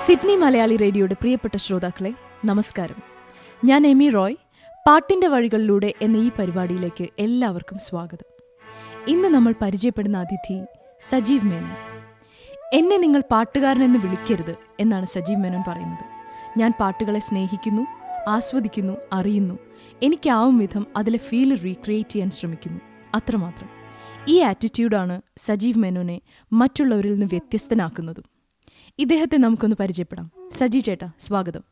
Sydney Malayali റേഡിയോയുടെ പ്രിയപ്പെട്ട ശ്രോതാക്കളെ നമസ്കാരം. ഞാൻ എമി റോയ്. പാട്ടിൻ്റെ വഴികളിലൂടെ എന്ന ഈ പരിപാടിയിലേക്ക് എല്ലാവർക്കും സ്വാഗതം. ഇന്ന് നമ്മൾ പരിചയപ്പെടുന്ന അതിഥി സജീവ് മേനോൻ. എന്നെ നിങ്ങൾ പാട്ടുകാരനെന്ന് വിളിക്കരുത് എന്നാണ് സജീവ് മേനോൻ പറയുന്നത്. ഞാൻ പാട്ടുകളെ സ്നേഹിക്കുന്നു, ആസ്വദിക്കുന്നു, അറിയുന്നു. എനിക്കാവും വിധം അതിലെ ഫീൽ റീക്രിയേറ്റ് ചെയ്യാൻ ശ്രമിക്കുന്നു, അത്രമാത്രം. ഈ ആറ്റിറ്റ്യൂഡാണ് സജീവ് മേനോനെ മറ്റുള്ളവരിൽ നിന്ന് വ്യത്യസ്തനാക്കുന്നതും. ഇദ്ദേഹത്തെ നമുക്കൊന്ന് പരിചയപ്പെടാം. സജീവ് ചേട്ടാ, സ്വാഗതം.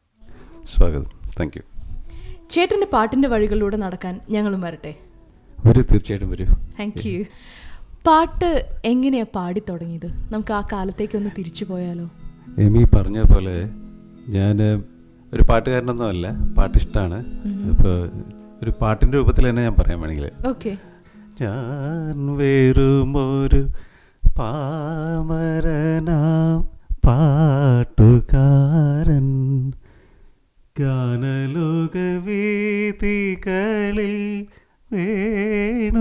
സ്വാഗതം. Thank you. ചേട്ടൻ്റെ പാട്ടിൻ്റെ വഴികളിലൂടെ നടക്കാൻ ഞങ്ങളും വരട്ടെ? വരൂ, തീർച്ചയായിട്ടും വരൂ. Thank you. പാട്ട് എങ്ങനെയാ പാടി തുടങ്ങിയത്? നമുക്ക് ആ കാലത്തേക്കൊന്ന് തിരിച്ചു പോയാലോ? എമി പറഞ്ഞ പോലെ ഞാൻ ഒരു പാട്ടുകാരനൊന്നും അല്ല, പാട്ടിഷ്ടമാണ്. ഇപ്പോൾ ഒരു പാട്ടിൻ്റെ രൂപത്തിൽ തന്നെ ഞാൻ പറയാൻ വേണമെങ്കിൽ, ഓക്കെ. ഞാൻ വെറുമൊരു പാമരനാം പാട്ടുകാരൻ, ഗാനലോകവേദികളിൽ വേണൂതുമാട്ടിടയൻ.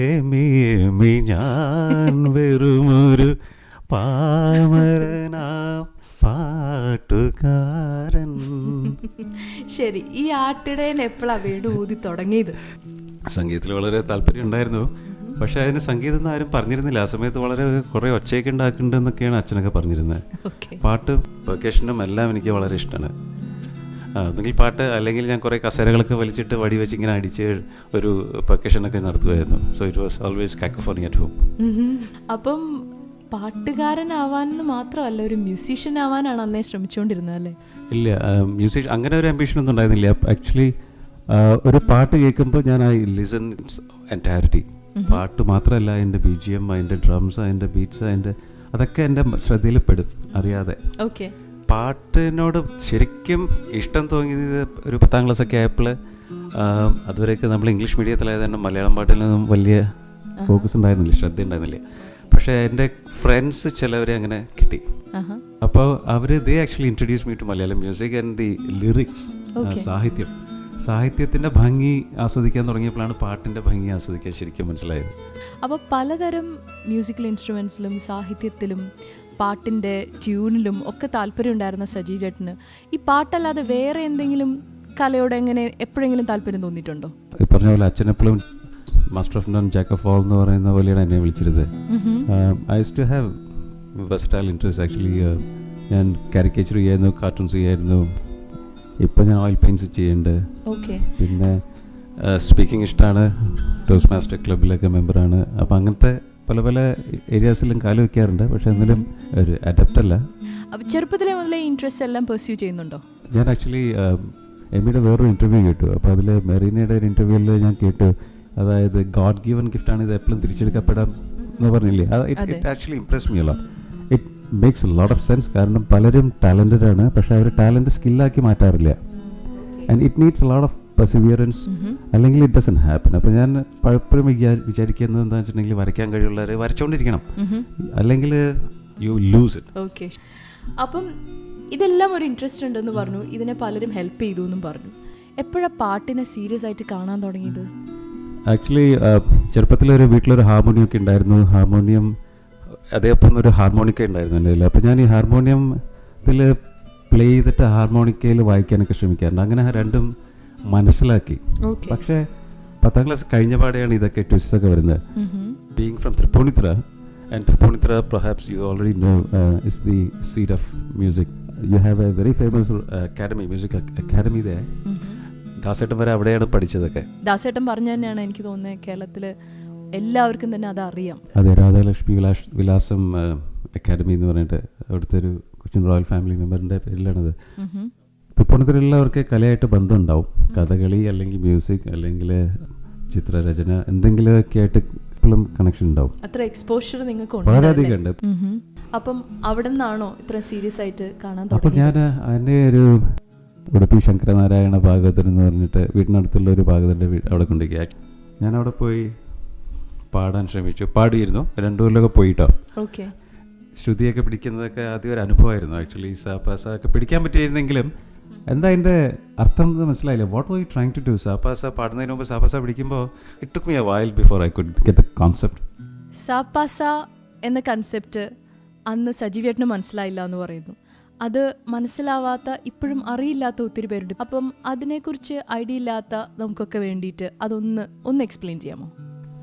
എമി എമി ഞാൻ വെറുമൊരു പാമരനാം പാട്ടുകാരൻ. ശരി, ഈ ആട്ടിടയൻ എപ്പോഴാണ് വേണു ഊതി തുടങ്ങിയത്? സംഗീതത്തിൽ വളരെ താല്പര്യം ഉണ്ടായിരുന്നു, പക്ഷെ അതിന് സംഗീതം ആരും പറഞ്ഞിരുന്നില്ല. ആ സമയത്ത് വളരെ കുറേ ഒച്ചയൊക്കെ ഉണ്ടാക്കുന്നുണ്ടെന്നൊക്കെയാണ് അച്ഛനൊക്കെ പറഞ്ഞിരുന്നത്. പാട്ടും പെർക്കഷനും എല്ലാം എനിക്ക് വളരെ ഇഷ്ടമാണ്. ഒന്നുകിൽ പാട്ട്, അല്ലെങ്കിൽ ഞാൻ കുറേ കസേരകളൊക്കെ വലിച്ചിട്ട് വടി വെച്ച് ഇങ്ങനെ അടിച്ച് ഒരു പെർക്കഷനൊക്കെ നടത്തുമായിരുന്നു. So it was always cacophony at home. അപ്പം പാട്ടുകാരനാവാനെന്ന് മാത്രമല്ല, ഒരു മ്യൂസീഷ്യൻ ആവാനാണ് അന്നേ ശ്രമിച്ചുകൊണ്ടിരുന്നത് അല്ലേ? ഇല്ല, മ്യൂസിഷ്യൻ അങ്ങനെ ഒരു ആംബിഷനൊന്നും ഉണ്ടായിരുന്നില്ല. ആക്ച്വലി ഒരു പാട്ട് കേൾക്കുമ്പോൾ ഞാൻ ഐ ലിസൺ എൻറ്റയറിറ്റി. പാട്ട് മാത്രമല്ല, അതിൻ്റെ BGM, അതിൻ്റെ ഡ്രംസ്, അതിൻ്റെ ബീറ്റ്സ്, അതൊക്കെ എൻ്റെ ശ്രദ്ധയിൽ പെടും അറിയാതെ. ഓക്കെ. പാട്ടിനോട് ശരിക്കും ഇഷ്ടം തോന്നിയത് ഒരു 10ാം ക്ലാസ്സൊക്കെ ആയപ്പോൾ. അതുവരെയൊക്കെ നമ്മൾ ഇംഗ്ലീഷ് മീഡിയത്തിലായത് തന്നെ മലയാളം പാട്ടിലൊന്നും വലിയ ഫോക്കസ് ഉണ്ടായിരുന്നില്ല, ശ്രദ്ധ ഉണ്ടായിരുന്നില്ല. പക്ഷേ എൻ്റെ ഫ്രണ്ട്സ് ചിലവരെ അങ്ങനെ കിട്ടി. അപ്പോൾ അവർ they actually introduce me to Malayalam music and the lyrics, സാഹിത്യത്തിൻ്റെ ഭംഗി ആസ്വദിക്കാൻ തുടങ്ങിയപ്പോഴാണ് പാട്ടിൻ്റെ ഭംഗി ആസ്വദിക്കാൻ ശരിക്കും മനസ്സിലായത്. അപ്പോൾ പലതരം മ്യൂസിക്കൽ ഇൻസ്ട്രുമെൻസിലും സാഹിത്യത്തിലും പാട്ടിൻ്റെ ട്യൂണിലും ഒക്കെ താല്പര്യം ഉണ്ടായിരുന്ന സജീവ് ചേട്ടന് ഈ പാട്ടല്ലാതെ വേറെ എന്തെങ്കിലും കലയോട് എങ്ങനെ എപ്പോഴെങ്കിലും താല്പര്യം തോന്നിയിട്ടുണ്ടോ? ഈ പറഞ്ഞ പോലെ അച്ഛനെപ്പോഴും master of none jack of all എന്ന് പറയുന്ന പോലെയാണ് എന്നെ വിളിച്ചിരുന്നത്. I use to have versatile interest. Actually ഞാൻ കാരിക്കേച്ചർ ചെയ്യായിരുന്നു, കാർട്ടൂൺസ് ചെയ്യായിരുന്നു. ഇപ്പോൾ ഞാൻ ഓയിൽ പെയിൻറ്റ്സ് ചെയ്യുന്നുണ്ട്. പിന്നെ സ്പീക്കിംഗ് ഇഷ്ടമാണ്, ടോസ്റ്റ് മാസ്റ്റർ ക്ലബിലൊക്കെ മെമ്പറാണ്. അപ്പോൾ അങ്ങനത്തെ പല പല ഏരിയാസിലും കാല് വയ്ക്കാറുണ്ട്. പക്ഷെ എന്നാലും ഒരു അഡപ്റ്റ് അല്ല. ചെറുപ്പത്തിലെ മുതലേ ഇൻട്രസ്റ്റ് എല്ലാം പെർസ്യൂ ചെയ്യുന്നുണ്ടോ? ഞാൻ ആക്ച്വലി എമിയുടെ വേറൊരു ഇൻ്റർവ്യൂ കേട്ടു. അപ്പോൾ അതിൽ മെറീനയുടെ ഒരു ഇൻ്റർവ്യൂവിൽ ഞാൻ കേട്ടു, അതായത് ഗോഡ് ഗിവൺ ഗിഫ്റ്റാണ് ഇത്, എപ്പോഴും തിരിച്ചെടുക്കപ്പെടാം എന്ന് പറഞ്ഞില്ലേ. It actually impress me a lot. It makes a lot of sense. കാരണം പലരും ടാലൻറ്റഡ് ആണ്, പക്ഷെ അവർ ടാലൻറ്റ് സ്കില്ലാക്കി മാറ്റാറില്ല. And it needs a lot of perseverance, അല്ലെങ്കിൽ ഇറ്റ് ഡസൻറ്റ് ഹാപ്പൻ. അപ്പോൾ ഞാൻ പലപ്പോഴും വിചാരിക്കുന്നത് എന്താണെന്ന് വെച്ചിട്ടുണ്ടെങ്കിൽ, വരയ്ക്കാൻ കഴിവുള്ളവർ വരച്ചുകൊണ്ടിരിക്കണം, അല്ലെങ്കിൽ യു ലൂസ് ഇറ്റ്. ഓക്കെ. അപ്പം ഇതെല്ലാം ഒരു ഇൻട്രസ്റ്റ് ഉണ്ടെന്ന് പറഞ്ഞു, ഇതിനെ പലരും ഹെൽപ്പ് ചെയ്തു എന്നും പറഞ്ഞു. എപ്പോഴാണ് പാട്ടിനെ സീരിയസ് ആയിട്ട് കാണാൻ തുടങ്ങിയത്? ആക്ച്വലി ചെറുപ്പത്തിലൊരു വീട്ടിലൊരു ഹാർമോണിയം ഒക്കെ ഉണ്ടായിരുന്നു. ഹാർമോണിയം അതേപ്പം ഒരു ഹാർമോണിക്ക ഉണ്ടായിരുന്നു എൻ്റെ കയ്യിൽ. അപ്പോൾ ഞാൻ ഈ ഹാർമോണിയത്തിൽ പ്ലേ ചെയ്തിട്ട് ഹാർമോണിക്കയിൽ വായിക്കാനൊക്കെ ശ്രമിക്കാറുണ്ട്. അങ്ങനെ രണ്ടും മനസ്സിലാക്കി. പക്ഷേ 10ാം ക്ലാസ് കഴിഞ്ഞ പാടെയാണ് ഇതൊക്കെ ട്വിസ്റ്റ് ഒക്കെ വരുന്നത്. Being from Tripunithura, and Tripunithura perhaps you already know is the seat of music. You have a very famous academy, musical academy there. ദാസേട്ടൻ വരെ അവിടെയാണ് പഠിച്ചതൊക്കെ. ദാസേട്ടൻ പറഞ്ഞു തന്നെയാണ് എനിക്ക് തോന്നുന്നത് കേരളത്തിൽ എല്ലാവർക്കും തന്നെ അതറിയാം. അതെ, രാധാലക്ഷ്മി വിലാസം അക്കാഡമി എന്ന് പറഞ്ഞിട്ട് അവിടുത്തെ ഒരു കൊച്ചിൻ റോയൽ ഫാമിലി മെമ്പറിൻ്റെ പേരിലാണത്. തൃപ്പൂണിത്തുറയുള്ളവർക്ക് കലയായിട്ട് ബന്ധമുണ്ടാവും. കഥകളി, അല്ലെങ്കിൽ മ്യൂസിക്, അല്ലെങ്കിൽ ചിത്രരചന, എന്തെങ്കിലുമൊക്കെ ആയിട്ട് എപ്പോഴും കണക്ഷൻ ഉണ്ടാവും. അത്ര എക്സ്പോഷർ നിങ്ങൾക്ക് വളരെയധികം ഉണ്ട്. അപ്പം അവിടെ നിന്നാണോ ഇത്ര സീരിയസ് ആയിട്ട് കാണാൻ തുടങ്ങിയത്? അപ്പോൾ ഞാൻ അതിൻ്റെ ഒരു ഉടുപ്പി ശങ്കരനാരായണ ഭാഗവതൻ എന്ന് പറഞ്ഞിട്ട് വീടിനടുത്തുള്ള ഒരു ഭാഗവതൻ്റെ അവിടെ കൊണ്ടുപോയി. ഞാൻ അവിടെ പോയി പാടാൻ ശ്രമിച്ചു, പാടിയിരുന്നു. 2 കൊല്ലമൊക്കെ പോയിട്ടോ. ഓക്കെ. ശ്രുതിയൊക്കെ പിടിക്കുന്നതൊക്കെ ആദ്യം ഒരു അനുഭവമായിരുന്നു. ആക്ച്വലി സാപ്പാസ ഒക്കെ പിടിക്കാൻ പറ്റിയിരുന്നെങ്കിലും എന്താ അതിൻ്റെ അർത്ഥം എന്ന് മനസ്സിലായില്ല. What were you trying to do? സാപ്പാസ പാടുന്നതിന് മുമ്പ് സാപ്പാസ പിടിക്കുമ്പോൾ it took me a while before I could get the concept. സാപ്പാസ എന്ന കൺസെപ്റ്റ് അന്ന് സജീവേട്ടന് മനസ്സിലായില്ല എന്ന് പറയുന്നു. അത് മനസ്സിലാവാത്ത, ഇപ്പോഴും അറിയില്ലാത്ത ഒത്തിരി പേരുണ്ട്. അപ്പം അതിനെക്കുറിച്ച് ഐഡിയ ഇല്ലാത്ത നമുക്കൊക്കെ വേണ്ടിയിട്ട് അതൊന്ന് എക്സ്പ്ലെയിൻ ചെയ്യാമോ?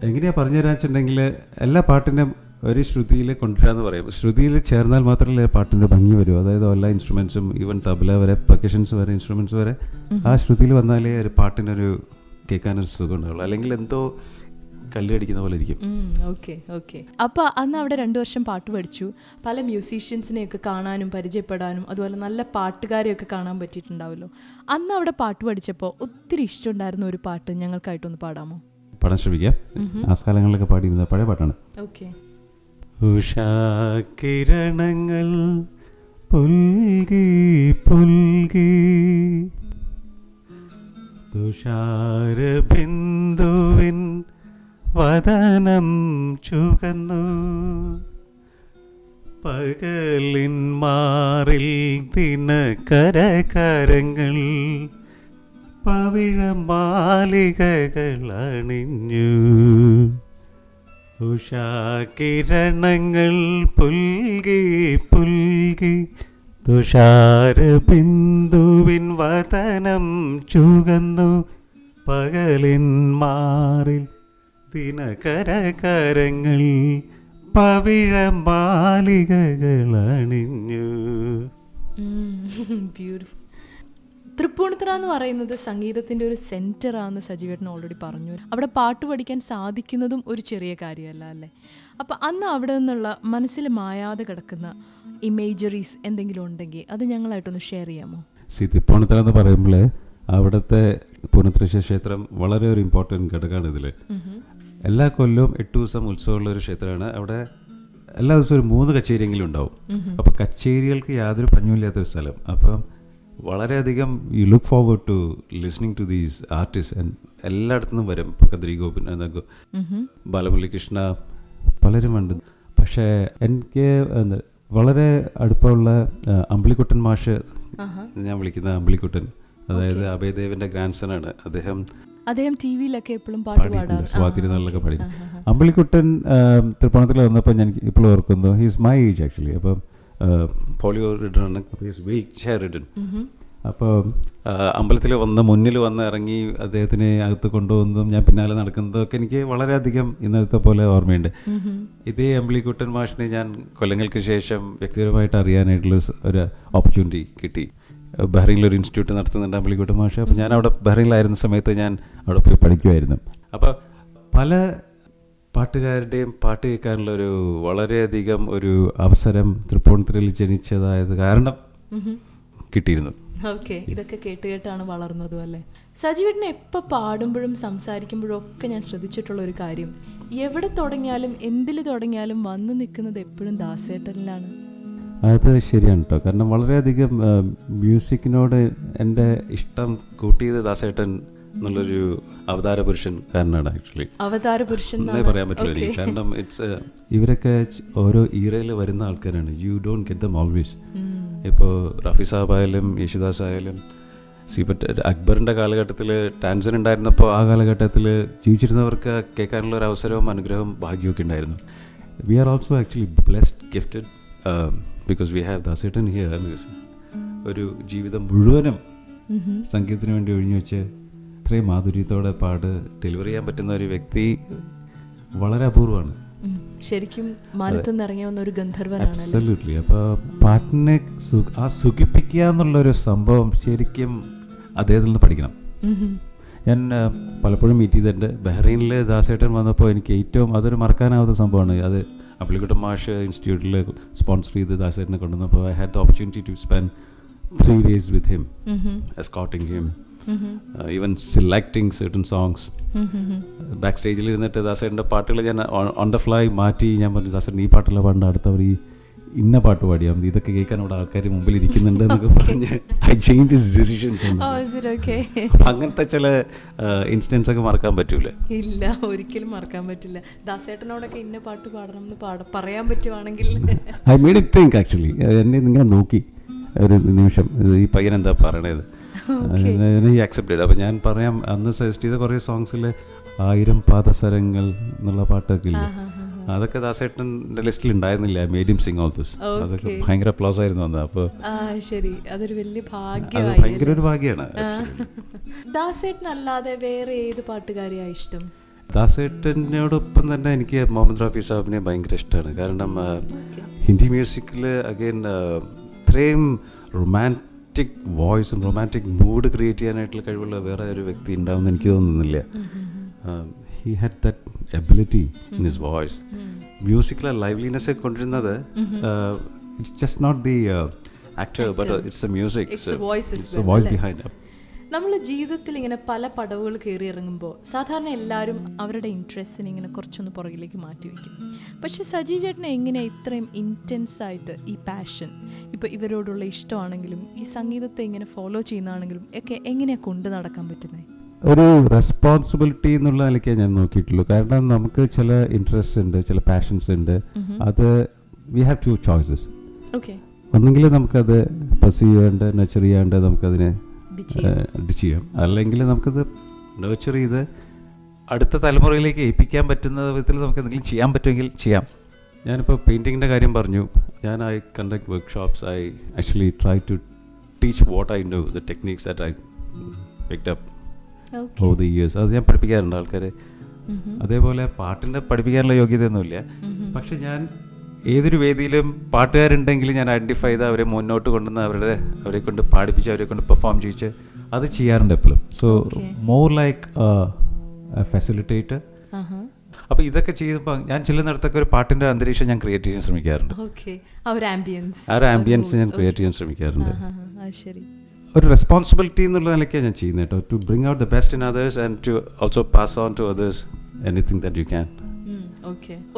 എങ്ങനെയാ പറഞ്ഞു തരാന്ന് വെച്ചിട്ടുണ്ടെങ്കിൽ എല്ലാ പാട്ടിനും ഒരു ശ്രുതിയിൽ കൊണ്ടുവരാന്ന് പറയും. ശ്രുതിയിൽ ചേർന്നാൽ മാത്രമല്ലേ പാട്ടിൻ്റെ ഭംഗി വരും. അതായത് എല്ലാ ഇൻസ്ട്രുമെൻസും, ഈവൻ തബല വരെ, പെർക്കഷൻസ് വരെ, ഇൻസ്ട്രുമെൻറ്റ്സ് വരെ ആ ശ്രുതിയിൽ വന്നാലേ ഒരു പാട്ടിനൊരു കേൾക്കാനൊരു സുഖം ഉണ്ടാവുള്ളൂ. അല്ലെങ്കിൽ എന്തോ കല്ലടിക്കുന്ന പോലെ ഇരിക്കും. ഓക്കെ. അപ്പോൾ അന്ന് അവിടെ 2 വർഷം പാട്ട് പഠിച്ചു. പല മ്യൂസീഷ്യൻസിനെയൊക്കെ കാണാനും പരിചയപ്പെടാനും അതുപോലെ നല്ല പാട്ടുകാരെയൊക്കെ കാണാൻ പറ്റിയിട്ടുണ്ടാവുമല്ലോ. അന്ന് അവിടെ പാട്ട് പഠിച്ചപ്പോൾ ഒത്തിരി ഇഷ്ടമുണ്ടായിരുന്ന ഒരു പാട്ട് ഞങ്ങൾക്കായിട്ടൊന്ന് പാടാമോ? പാടാൻ ശ്രമിക്കാം. ആ കാലങ്ങളിലൊക്കെ പാടിയിരുന്ന പഴയ പാട്ടാണ്. ഓക്കെ. ഉഷാകിരണങ്ങൾ പുൽകി പുൽകി തുഷാരബിന്ദുവിൻ വദനം ചുകന്നു, പകലിൻ മാറിൽ ദിനകരകരങ്ങൾ പവിഴമാലികകൾ അണിഞ്ഞു. ഉഷാകിരണങ്ങൾ പുൽകി പുൽകി തുഷാരബിന്ദുവിൻ വദനം ചുകന്നു, പകലിൻ മാറിൽ ദിനകരകരങ്ങൾ പവിഴമാലികകൾ അണിഞ്ഞു. ബ്യൂട്ടിഫുൾ. തൃപ്പൂണിത്തുറ എന്ന് പറയുന്നത് സംഗീതത്തിൻ്റെ ഒരു സെൻറ്ററാണെന്ന് സജീവേട്ടൻ ഓൾറെഡി പറഞ്ഞു. അവിടെ പാട്ട് പഠിക്കാൻ സാധിക്കുന്നതും ഒരു ചെറിയ കാര്യമല്ല അല്ലേ? അപ്പോൾ അന്ന് അവിടെ നിന്നുള്ള മനസ്സിൽ മായാതെ കിടക്കുന്ന ഇമേജറീസ് എന്തെങ്കിലും ഉണ്ടെങ്കിൽ അത് ഞങ്ങളായിട്ടൊന്ന് ഷെയർ ചെയ്യാമോ? തൃപ്പൂണിത്തുറ എന്ന് പറയുമ്പോൾ അവിടുത്തെ പൂർണ്ണത്രേശ്വര ക്ഷേത്രം വളരെ ഒരു ഇമ്പോർട്ടൻറ്റ് ഘടകമാണ് ഇതിൽ. എല്ലാ കൊല്ലവും 8 ദിവസം ഉത്സവമുള്ള ഒരു ക്ഷേത്രമാണ്. അവിടെ എല്ലാ ദിവസവും ഒരു 3 കച്ചേരിയെങ്കിലും ഉണ്ടാവും. അപ്പോൾ കച്ചേരികൾക്ക് യാതൊരു പഞ്ഞുമില്ലാത്തൊരു സ്ഥലം. അപ്പം വളരെയധികം you look forward to listening to these artist. എല്ലായിടത്തുനിന്നും വരും. ഇപ്പോൾ കദ്രി ഗോപൻ, ബാലമുരളികൃഷ്ണ, പലരും ഉണ്ട്. പക്ഷേ എനിക്ക് വളരെ അടുപ്പമുള്ള അമ്പിളിക്കുട്ടൻ മാഷ്, ഞാൻ വിളിക്കുന്ന അമ്പിളിക്കുട്ടൻ, അതായത് അഭയദേവന്റെ ഗ്രാൻഡ് സൺ ആണ്. അദ്ദേഹം ടിവിയിലൊക്കെ എപ്പോഴും പാട്ട് പാടാറുണ്ട്, സ്വാതിരുന്നാളിലൊക്കെ പാടി. അമ്പിളിക്കുട്ടൻ തൃപ്പൂണിത്തുറ വന്നപ്പോൾ ഞാൻ ഇപ്പോഴും ഓർക്കുന്നു, ഹീസ് മൈ ഏജ് ആക്ച്വലി. അപ്പം പോളിയോ റിഡൻ ആണ്, വീൽ ചെയർ റിഡൻ. അപ്പോൾ അമ്പലത്തിൽ മുന്നിൽ വന്ന് ഇറങ്ങി അദ്ദേഹത്തിനെ അകത്ത് കൊണ്ടുപോകുന്നതും ഞാൻ പിന്നാലെ നടക്കുന്നതും ഒക്കെ എനിക്ക് വളരെയധികം ഇന്നത്തെ പോലെ ഓർമ്മയുണ്ട്. ഇതേ അമ്പിളിക്കുട്ടൻ മാഷിനെ ഞാൻ കൊല്ലങ്ങൾക്ക് ശേഷം വ്യക്തിപരമായിട്ട് അറിയാനായിട്ടുള്ള ഒരു ഓപ്പർച്യൂണിറ്റി കിട്ടി. ബഹ്റൈനിലൊരു ഇൻസ്റ്റിറ്റ്യൂട്ട് നടത്തുന്നുണ്ട് അമ്പിളിക്കുട്ടൻ മാഷ്. അപ്പോൾ ഞാൻ അവിടെ ബഹ്റൈനിലായിരുന്ന സമയത്ത് ഞാൻ അവിടെ പോയി പഠിക്കുമായിരുന്നു. അപ്പോൾ പല പാട്ടുകാരുടെയും പാട്ട് കേൾക്കാനുള്ള ഒരു വളരെയധികം ഒരു അവസരം തൃപ്പൂണിത്തുറയിൽ ജനിച്ചതായത് കാരണം കിട്ടിയിരുന്നു. ഓക്കെ. ഇതൊക്കെ കേട്ടാണ് വളർന്നതും അല്ലേ? സജീവേട്ടനെ എപ്പോൾ പാടുമ്പോഴും സംസാരിക്കുമ്പോഴും ഒക്കെ ഞാൻ ശ്രദ്ധിച്ചിട്ടുള്ള ഒരു കാര്യം, എവിടെ തുടങ്ങിയാലും എന്തിൽ തുടങ്ങിയാലും വന്ന് നിൽക്കുന്നത് എപ്പോഴും ദാസേട്ടനിലാണ്. അത് ശരിയാണ് കേട്ടോ. കാരണം വളരെയധികം മ്യൂസിക്കിനോട് എൻ്റെ ഇഷ്ടം കൂട്ടിയത് ദാസേട്ടൻ എന്നുള്ളൊരു അവതാര പുരുഷൻ കാരനാണ്. ആക്ച്വലി അവതാര പുരുഷൻ എന്നേ പറയാൻ പറ്റില്ല എനിക്ക്. കാരണം ഇവരൊക്കെ ഓരോ ഈറയിൽ വരുന്ന ആൾക്കാരാണ്. You don't get them always. ഇപ്പോൾ റഫി സാബ് ആയാലും യേശുദാസ് ആയാലും അക്ബറിൻ്റെ കാലഘട്ടത്തിൽ ടാൻസൻ ഉണ്ടായിരുന്നപ്പോൾ ആ കാലഘട്ടത്തിൽ ജീവിച്ചിരുന്നവർക്ക് കേൾക്കാനുള്ള ഒരു അവസരവും അനുഗ്രഹവും ഭാഗ്യമൊക്കെ ഉണ്ടായിരുന്നു. We are also actually blessed, gifted, because we have Dasettan here. ഒരു ജീവിതം മുഴുവനും സംഗീതത്തിന് വേണ്ടി ഒഴിഞ്ഞു വെച്ച് ഇത്രയും മാധുര്യത്തോടെ പാട് ഡെലിവറി ചെയ്യാൻ പറ്റുന്ന ഒരു വ്യക്തി വളരെ അപൂർവമാണ്. ശരിക്കും മാനത്തുനിന്ന് ഇറങ്ങി വന്ന ഒരു ഗന്ധർവനാണ്. അബ്സല്യൂട്ട്ലി. അപ്പോൾ പാട്ടിനെ സുഖിപ്പിക്കുക എന്നുള്ളൊരു സംഭവം ശരിക്കും അദ്ദേഹത്തിൽ നിന്ന് പഠിക്കണം. ഞാൻ പലപ്പോഴും മീറ്റ് ചെയ്തിട്ടുണ്ട്. ബഹ്റൈനിൽ ദാസേട്ടൻ വന്നപ്പോൾ എനിക്ക് ഏറ്റവും അതൊരു മറക്കാനാവാത്ത സംഭവമാണ്. അത് അമ്പിളിക്കുട്ടൻ മാഷ് ഇൻസ്റ്റിറ്റ്യൂട്ടിൽ സ്പോൺസർ ചെയ്ത് ദാസേട്ടനെ കൊണ്ടുവന്നപ്പോൾ I had the opportunity to spend 3 days with him, escorting him, even selecting certain songs. Back സ്റ്റേജിൽ ഇരുന്നിട്ട് ദാസേട്ടൻ്റെ പാട്ടുകൾ ഞാൻ ഓൺ ദ ഫ്ലൈ മാറ്റി ഞാൻ പറഞ്ഞു, ദാസേട്ടൻ ഈ പാട്ടുള്ള പാടേണ്ട, അടുത്തവർ ഈ ഇന്ന പാട്ട് പാടിയാൽ മതി, ഇതൊക്കെ കേൾക്കാൻ അവിടെ ആൾക്കാർ മുമ്പിൽ ഇരിക്കുന്നുണ്ട് എന്നൊക്കെ പറഞ്ഞ് ഐ ചേഞ്ച് ഹിസ് ഡിസിഷൻസ്. അങ്ങനത്തെ ചില ഇൻസിഡൻസ് ഒക്കെ മറക്കാൻ പറ്റൂല. ഇല്ല, ഒരിക്കലും മറക്കാൻ പറ്റില്ല. ദാസേട്ടനോടൊക്കെ ഇന്ന പാട്ട് പാടണം എന്ന് പറയാൻ പറ്റുവാണെങ്കിൽ I made it think actually. എന്നെ നിങ്ങൾ നോക്കി ഒരു നിമിഷം, ഈ പയ്യൻ എന്താ പറയണത്, അക്സെപ്റ്റഡ്. അപ്പം ഞാൻ പറയാം, അന്ന് സജസ്റ്റ് ചെയ്ത കുറേ സോങ്സിൽ 1000 പാദസരങ്ങൾ എന്നുള്ള പാട്ടൊക്കെ ഇല്ല, അതൊക്കെ ദാസേട്ടൻ്റെ ലിസ്റ്റിൽ ഉണ്ടായിരുന്നില്ല. മേഡിയം സിംഗ് ഓൾ ദിസ്, അതൊക്കെ ഭയങ്കര അപ്ലോസ് ആയിരുന്നു അന്ന്. അപ്പോൾ ശരി, അതൊരു വലിയ അത് ഭയങ്കര ഒരു ഭാഗ്യമാണ്. ദാസേട്ടനല്ലാതെ വേറെ ഏത് പാട്ടുകാരെയാ ഇഷ്ടം? ദാസേട്ടനോടൊപ്പം തന്നെ എനിക്ക് മുഹമ്മദ് റാഫി സാഹിബിനെ ഭയങ്കര ഇഷ്ടമാണ്. കാരണം ഹിന്ദി മ്യൂസിക്കിൽ അഗൈൻ ഇത്രയും റൊമാൻറ്റിക് വോയിസും റൊമാൻറ്റിക് മൂഡ് ക്രിയേറ്റ് ചെയ്യാനായിട്ടുള്ള കഴിവുള്ള വേറെ ഒരു വ്യക്തി ഉണ്ടാവുമെന്ന് എനിക്ക് തോന്നുന്നില്ല. He had that ability in his voice. മ്യൂസിക്കിലെ ലൈവ്ലിനെസ് കൊണ്ടിരുന്നത് it's just not the actor but it's the music, it's the voice behind. നമ്മൾ ജീവിതത്തിൽ ഇങ്ങനെ പല പടവുകൾ കയറി ഇറങ്ങുമ്പോൾ സാധാരണ എല്ലാവരും അവരുടെ ഇൻട്രസ്റ്റിനെ ഇങ്ങനെ കുറച്ചൊന്ന് പുറകിലേക്ക് മാറ്റി വയ്ക്കും. പക്ഷെ സജീവ് ചേട്ടനെ എങ്ങനെയാണ് ഇത്രയും ഇൻറ്റൻസ് ആയിട്ട് ഈ പാഷൻ, ഇപ്പോൾ ഇവരോടുള്ള ഇഷ്ടമാണെങ്കിലും ഈ സംഗീതത്തെ ഇങ്ങനെ ഫോളോ ചെയ്യുന്നതാണെങ്കിലും ഒക്കെ എങ്ങനെയാണ് കൊണ്ടു നടക്കാൻ പറ്റുന്നത്? ഒരു റെസ്പോൺസിബിലിറ്റി എന്നുള്ള നിലയ്ക്കേ ഞാൻ നോക്കിയിട്ടുള്ളൂ. കാരണം നമുക്ക് ചില ഇൻട്രസ്റ്റ് ഉണ്ട്, ചില പാഷൻസ് ഉണ്ട്. അത് വി ഹാവ് ടു ചോയ്സസ്. ഒന്നെങ്കിൽ നമുക്കത് പെർസീവ് ചെയ്യാണ്ട് നർച്ചർ ചെയ്യാണ്ട് നമുക്കതിനെ ഡിച്ച് ചെയ്യാം, അല്ലെങ്കിൽ നമുക്കത് നർച്ചർ ചെയ്ത് അടുത്ത തലമുറയിലേക്ക് ഏൽപ്പിക്കാൻ പറ്റുന്ന വിധത്തിൽ നമുക്ക് എന്തെങ്കിലും ചെയ്യാൻ പറ്റുമെങ്കിൽ ചെയ്യാം. ഞാനിപ്പോൾ പെയിൻറ്റിങ്ങിൻ്റെ കാര്യം പറഞ്ഞു. ഞാൻ I conduct workshops. I actually try to teach what I know, the techniques that I picked up over the years. അത് ഞാൻ പഠിപ്പിക്കാറുണ്ട് ആൾക്കാരെ. അതേപോലെ പാട്ടിൻ്റെ പഠിപ്പിക്കാനുള്ള യോഗ്യതയൊന്നുമില്ല. പക്ഷെ ഞാൻ ഏതൊരു വേദിയിലും പാട്ടുകാരുണ്ടെങ്കിൽ ഞാൻ ഐഡൻറ്റിഫൈ ചെയ്ത് അവരെ മുന്നോട്ട് കൊണ്ടുവന്ന് അവരെ കൊണ്ട് പാടിപ്പിച്ച് അവരെ കൊണ്ട് പെർഫോം ചെയ്യിച്ച് അത് ചെയ്യാറുണ്ട് എപ്പോഴും. So more like facilitator. അപ്പോൾ ഇതൊക്കെ ചെയ്യുമ്പോൾ ഞാൻ ചെല്ലുന്നിടത്തൊക്കെ ഒരു പാട്ടിൻ്റെ അന്തരീക്ഷം ഞാൻ ക്രിയേറ്റ് ചെയ്യാൻ ശ്രമിക്കാറുണ്ട്. ആ ഒരു ആംബിയൻസ് ഞാൻ ക്രിയേറ്റ് ചെയ്യാൻ ശ്രമിക്കാറുണ്ട്. ഒരു റെസ്പോൺസിബിലിറ്റി എന്നുള്ള നിലയ്ക്കാണ് ഞാൻ ചെയ്യുന്നത് കേട്ടോ. To bring out the best in others and to also pass on to others anything that you can.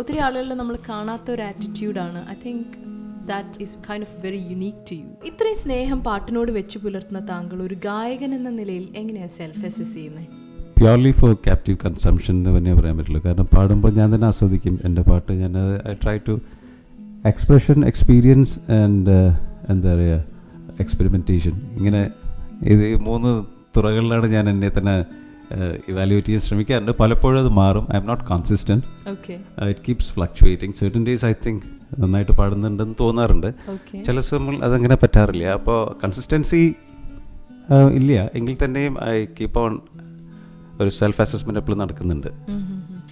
ഒത്തിരി ആളുകളിൽ നമ്മൾ കാണാത്ത ഒരു ആറ്റിറ്റ്യൂഡാണ്. I think that is kind of very unique to you. ഇത്രയും സ്നേഹം പാട്ടിനോട് വെച്ച് പുലർത്തുന്ന താങ്കൾ ഒരു ഗായകൻ എന്ന നിലയിൽ എങ്ങനെയാണ് സെൽഫ് അസസ് ചെയ്യുന്നത്? പ്യോർലി ഫോർ ക്യാപ്റ്റീവ് കൺസംഷൻ എന്ന് തന്നെ പറയാൻ പറ്റുള്ളൂ. കാരണം പാടുമ്പോൾ ഞാൻ തന്നെ ആസ്വദിക്കും എൻ്റെ പാട്ട്. ഞാൻ I try to expression, experience and എന്താ പറയുക എക്സ്പെരിമെൻറ്റേഷൻ. ഇങ്ങനെ ഇത് 3 തുറകളിലാണ് ഞാൻ എന്നെ തന്നെ ഇവാലുവേറ്റ് ചെയ്യാൻ ശ്രമിക്കാറുണ്ട്. പലപ്പോഴും അത് മാറും. I am not consistent. It keeps fluctuating. Certain days I think നന്നായിട്ട് പാടുന്നുണ്ടെന്ന് തോന്നാറുണ്ട്. ചില സമയങ്ങളിൽ അതങ്ങനെ പറ്റാറില്ല. അപ്പോൾ കൺസിസ്റ്റൻസി ഇല്ല എങ്കിൽ തന്നെയും ഐ കീപ്പ് ഓൺ ഒരു സെൽഫ് അസസ്മെൻറ്റ് എപ്പോഴും നടക്കുന്നുണ്ട്.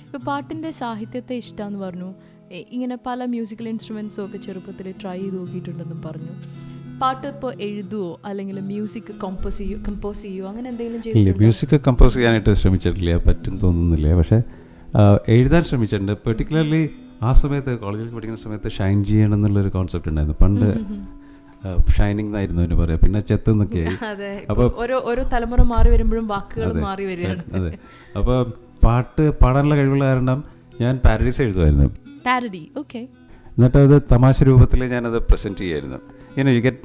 ഇപ്പോൾ പാട്ടിൻ്റെ സാഹിത്യത്തെ ഇഷ്ടമെന്ന് പറഞ്ഞു. ഇങ്ങനെ പല മ്യൂസിക്കൽ ഇൻസ്ട്രുമെൻസും ഒക്കെ ചെറുപ്പത്തിൽ ട്രൈ ചെയ്ത് നോക്കിയിട്ടുണ്ടെന്നും പറഞ്ഞു. പാട്ട് ഇപ്പോൾ എഴുതുവോ അല്ലെങ്കിൽ മ്യൂസിക് കമ്പോസ് ചെയ്യുമോ അങ്ങനെ എന്തെങ്കിലും ചെയ്തിട്ടുണ്ടോ? മ്യൂസിക് കമ്പോസ് ചെയ്യാനായിട്ട് ശ്രമിച്ചിട്ടില്ല, പറ്റും തോന്നുന്നില്ല. പക്ഷേ എഴുതാൻ ശ്രമിച്ചിട്ടുണ്ട്. പെർട്ടിക്കുലർലി ആ സമയത്ത് കോളേജിൽ പഠിക്കുന്ന സമയത്ത് ഷൈൻ ചെയ്യണം എന്നുള്ളൊരു കോൺസെപ്റ്റ് ഉണ്ടായിരുന്നു. പണ്ട് ഷൈനിങ് എന്നായിരുന്നു അതിന് പറയാം, പിന്നെ ചെത്ത് എന്നൊക്കെയായി. അപ്പോൾ ഓരോ തലമുറ മാറി വരുമ്പോഴും വാക്കുകൾ മാറി വരികയാണ്. അതെ. അപ്പോൾ പാടാനുള്ള കഴിവുള്ള കാരണം ഞാൻ പാരഡീസ് എഴുതുമായിരുന്നു. എന്നിട്ട് അത് തമാശ രൂപത്തിൽ ഞാനത് പ്രസന്റ് ചെയ്യായിരുന്നു. You get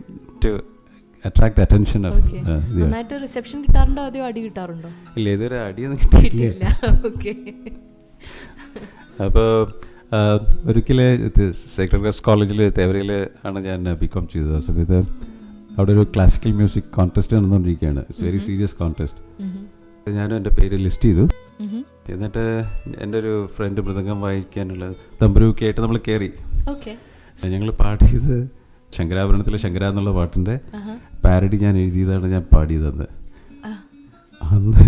to attract the attention of നന്നായിട്ട് റിസപ്ഷൻ കിട്ടാറുണ്ടോ അതോ അടി കിട്ടാറുണ്ടോ? ഇല്ല, ഇതൊരു അടിയൊന്നും കിട്ടിയില്ല. അപ്പോൾ ഒരിക്കൽ സേക്രഡ് ഹാർട്ട്സ് കോളേജിൽ തേവരയിൽ ആണ് ഞാൻ ബികോം ചെയ്തത്. ആ സമയത്ത് അവിടെ ഒരു ക്ലാസിക്കൽ മ്യൂസിക് കോൺടെസ്റ്റ് നടന്നുകൊണ്ടിരിക്കുകയാണ്. It's very serious contest. ഞാനും എൻ്റെ പേര് ലിസ്റ്റ് ചെയ്തു. എന്നിട്ട് എൻ്റെ ഒരു ഫ്രണ്ട് മൃദംഗം വായിക്കാനുള്ള തമ്പുരുക്കെ ആയിട്ട് നമ്മൾ കയറി. ഞങ്ങൾ പാടിയത് ശങ്കരാഭരണത്തിലെ ശങ്കര എന്നുള്ള പാട്ടിൻ്റെ പാരഡി ഞാൻ എഴുതിയതാണ് ഞാൻ പാടിയതെന്ന്. അന്ന്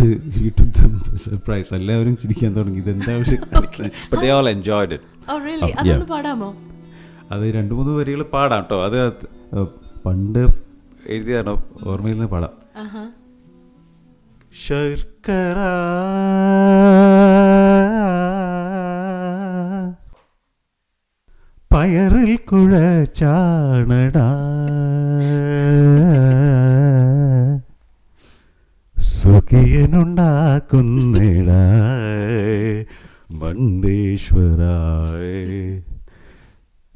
സർപ്രൈസ്, എല്ലാവരും ചിരിക്കാൻ തുടങ്ങി. ഇതെന്താ അത് 2-3 വരികൾ പാടാം കേട്ടോ. അത് പണ്ട് എഴുതിയതാണോ ഓർമ്മയിൽ നിന്ന് പാടാം. ശർക്കര പയറിൽ കുഴച്ചാണടാ സുഖിയനുണ്ടാക്കുന്നിടാ മണ്ടേശ്വരായ.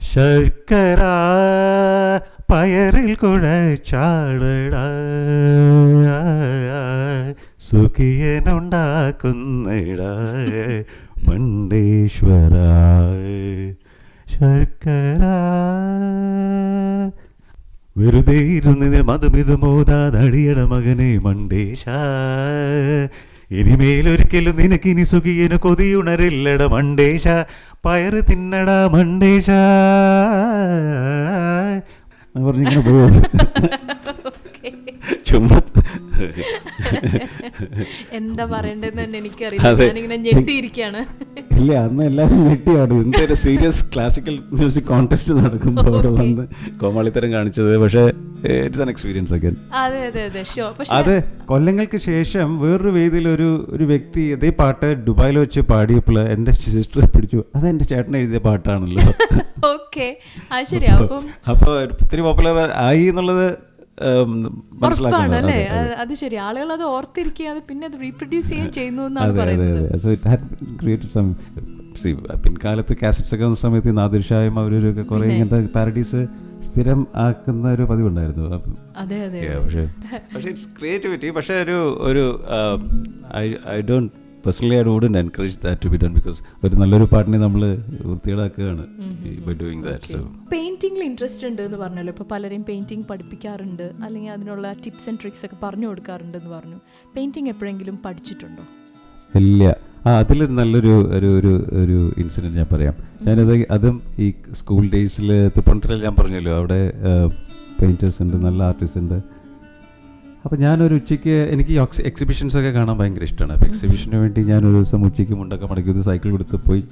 ശർക്കര പയറിൽ കുഴച്ചാണടാ സുഖിയനുണ്ടാക്കുന്നിടാ മണ്ടേശ്വരായ. ശർക്കര വെറുതെ ഇരുന്നതിന് മധുമിതു മോതാതടിയട മകനെ മണ്ടേശ. ഇനിമേലൊരിക്കലും നിനക്കിനി സുഖിയന് കൊതിയുണരില്ലട മണ്ടേശ, പയറ് തിന്നടാ മണ്ടേശ പറഞ്ഞിങ്ങനെ പോകും. ചുമ്മാ എന്താ പറയണ്ടെന്ന് തന്നെ എനിക്കറിയില്ല, ഞാനിങ്ങനെ ഞെട്ടിയിരിക്കുകയാണ്. ഇല്ല, അന്ന് എല്ലാവരും ഞെട്ടിയാണ്. എന്തൊരു സീരിയസ് ക്ലാസിക്കൽ മ്യൂസിക് കോൺടെസ്റ്റ് നടക്കുമ്പോൾ അവിടെ വന്ന് കോമാളിത്തരം കാണിച്ചത്. പക്ഷേ ഇറ്റ്സ് ആൻ എക്സ്പീരിയൻസ് ഒക്കെ. അത് കൊല്ലങ്ങൾക്ക് ശേഷം വേറൊരു വേദിയിൽ ഒരു വ്യക്തി ഇതേ പാട്ട് ദുബായിൽ വെച്ച് പാടിയപ്പോൾ എൻ്റെ സിസ്റ്റർ പിടിച്ചു, അത് എൻ്റെ ചേട്ടൻ എഴുതിയ പാട്ടാണല്ലോ. അപ്പോൾ ഒത്തിരി പോപ്പുലർ ആയി എന്നുള്ളത് മനസ്സിലാക്കണല്ലേ. അത് ശരി, ആളുകൾ അത് ഓർത്തിരിക്കുക, അത് പിന്നെ അത് റീപ്രൊഡ്യൂസ് ചെയ്യാൻ ചെയ്യുന്നു എന്നാണ് പറയുന്നത്. പിൻകാലത്ത് കാസറ്റ്സ് ഒക്കെ വന്ന സമയത്ത് നാദിർ ഷായും അവരൊക്കെ കുറെ ഇങ്ങനത്തെ പാരഡീസ് സ്ഥിരം ആക്കുന്ന ഒരു പതിവുണ്ടായിരുന്നു. പക്ഷേ ഇറ്റ്സ് ക്രിയേറ്റിവിറ്റി. പക്ഷേ ഒരു I don't personally I wouldn't encourage that to be done, because ഒരു നല്ലൊരു പാട്ടിനെ നമ്മൾ വൃത്തികേടാക്കുകയാണ് ബൈ ഡൂയിങ് ദാറ്റ്. സോ പെയിന്റിംഗിൽ ഇൻട്രസ്റ്റ് ഉണ്ട് എന്ന് പറഞ്ഞല്ലോ. ഇപ്പോൾ പലരെയും പെയിന്റിംഗ് പഠിപ്പിക്കാറുണ്ട്, അല്ലെങ്കിൽ അതിനുള്ള ടിപ്സ് ആൻഡ് ട്രിക്സ് ഒക്കെ പറഞ്ഞു കൊടുക്കാറുണ്ട് എന്ന് പറഞ്ഞു. പെയിന്റിംഗ് എപ്പോഴെങ്കിലും പഠിച്ചിട്ടുണ്ടോ? ഇല്ല. അതിലൊരു നല്ലൊരു ഒരു ഇൻസിഡൻറ്റ് ഞാൻ പറയാം. അതും ഈ സ്കൂൾ ഡേയ്സിൽ തൃപ്പൂണിത്തുറയിൽ ഞാൻ പറഞ്ഞല്ലോ, അവിടെ പെയിൻറ്റേഴ്സ് ഉണ്ട്, നല്ല ആർട്ടിസ്റ്റ് ഉണ്ട്. അപ്പോൾ ഞാനൊരു ഉച്ചയ്ക്ക് എനിക്ക് എക്സിബിഷൻസൊക്കെ കാണാൻ ഭയങ്കര ഇഷ്ടമാണ്. അപ്പോൾ എക്സിബിഷന് വേണ്ടി ഞാനൊരു ദിവസം ഉച്ചയ്ക്ക് മുണ്ടൊക്കെ മടക്കി ഒരു സൈക്കിൾ കൊടുത്ത് പോയി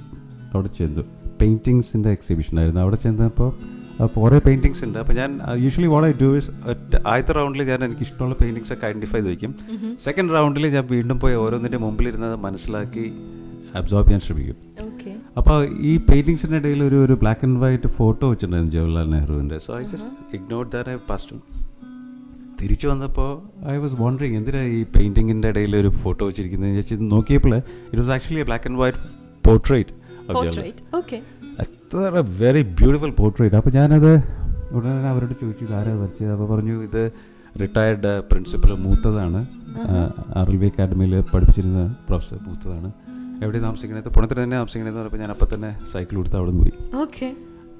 അവിടെ ചെന്നു. പെയിൻറ്റിങ്സിൻ്റെ എക്സിബിഷനായിരുന്നു. അവിടെ ചെന്നപ്പോൾ കുറേ പെയിൻറ്റിങ്സ് ഉണ്ട്. അപ്പോൾ ഞാൻ usually what I do is, ആദ്യത്തെ റൗണ്ടിൽ ഞാൻ എനിക്ക് ഇഷ്ടമുള്ള പെയിൻറ്റിങ്സ് ഒക്കെ ഐഡൻറ്റിഫൈ ചെയ്ത് വയ്ക്കും. സെക്കൻഡ് റൗണ്ടിൽ ഞാൻ വീണ്ടും പോയി ഓരോന്നിൻ്റെ മുമ്പിലിരുന്നത് മനസ്സിലാക്കി അബ്സോർബ് ചെയ്യാൻ ശ്രമിക്കും. അപ്പോൾ ഈ പെയിൻറ്റിങ്സിൻ്റെ ഇടയിൽ ഒരു ബ്ലാക്ക് ആൻഡ് വൈറ്റ് ഫോട്ടോ വെച്ചിട്ടുണ്ടായിരുന്നു ജവഹർലാൽ നെഹ്റുവിൻ്റെ. So I just ignored that, I passed. തിരിച്ചു വന്നപ്പോൾ ഐ വാസ് വണ്ടറിങ് എന്തിനാണ് ഈ പെയിൻറ്റിങ്ങിൻ്റെ ഇടയിൽ ഒരു ഫോട്ടോ വെച്ചിരിക്കുന്നത് വെച്ച് നോക്കിയപ്പോൾ it was actually A black and white portrait of Jawaharlal. അത്ര വെരി ബ്യൂട്ടിഫുൾ പോർട്രേറ്റ്. അപ്പോൾ ഞാനത് ഉടനെ അവരോട് ചോദിച്ചു ഇതാരാ വരച്ചത്. അപ്പോൾ പറഞ്ഞു ഇത് റിട്ടയർഡ് പ്രിൻസിപ്പൽ മൂത്തതാണ്, RLV അക്കാഡമിയിൽ പഠിപ്പിച്ചിരുന്ന പ്രൊഫസർ മൂത്തതാണ്. എവിടെ താമസിക്കണത്? പുറത്ത് തന്നെ താമസിക്കണതെന്ന് പറഞ്ഞപ്പോൾ ഞാൻ അപ്പം തന്നെ സൈക്കിൾ കൊടുത്ത് അവിടെ നിന്ന് പോയി.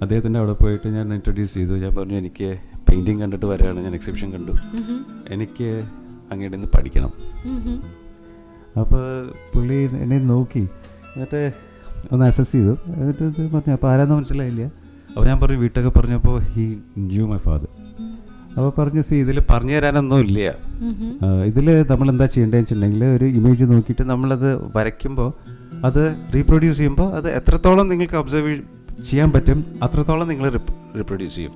അദ്ദേഹത്തിൻ്റെ അവിടെ പോയിട്ട് ഞാൻ ഇൻട്രൊഡ്യൂസ് ചെയ്തു. ഞാൻ പറഞ്ഞു എനിക്ക് പെയിൻറ്റിങ് കണ്ടിട്ട് വരികയാണ്, ഞാൻ എക്സിബിഷൻ കണ്ടു, എനിക്ക് അങ്ങോട്ട് നിന്ന് പഠിക്കണം. അപ്പോൾ പുള്ളി എന്നെ നോക്കി എന്നിട്ട് ഒന്ന് അസസ് ചെയ്തു. എന്നിട്ട് പറഞ്ഞു അപ്പോൾ ആരാന്ന് മനസ്സിലായില്ല. അപ്പോൾ ഞാൻ പറഞ്ഞു വീട്ടൊക്കെ പറഞ്ഞപ്പോൾ ഹി ന്യൂ മൈ ഫാദർ. അപ്പോൾ പറഞ്ഞു ഇതിൽ പറഞ്ഞു തരാനൊന്നും ഇല്ല, ഇതിൽ നമ്മളെന്താ ചെയ്യേണ്ടതെന്ന് വെച്ചിട്ടുണ്ടെങ്കിൽ ഒരു ഇമേജ് നോക്കിയിട്ട് നമ്മളത് വരയ്ക്കുമ്പോൾ അത് റീപ്രൊഡ്യൂസ് ചെയ്യുമ്പോൾ അത് എത്രത്തോളം നിങ്ങൾക്ക് ഒബ്സർവ് ചെയ്യാൻ പറ്റും അത്രത്തോളം നിങ്ങൾ റീപ്രൊഡ്യൂസ് ചെയ്യും.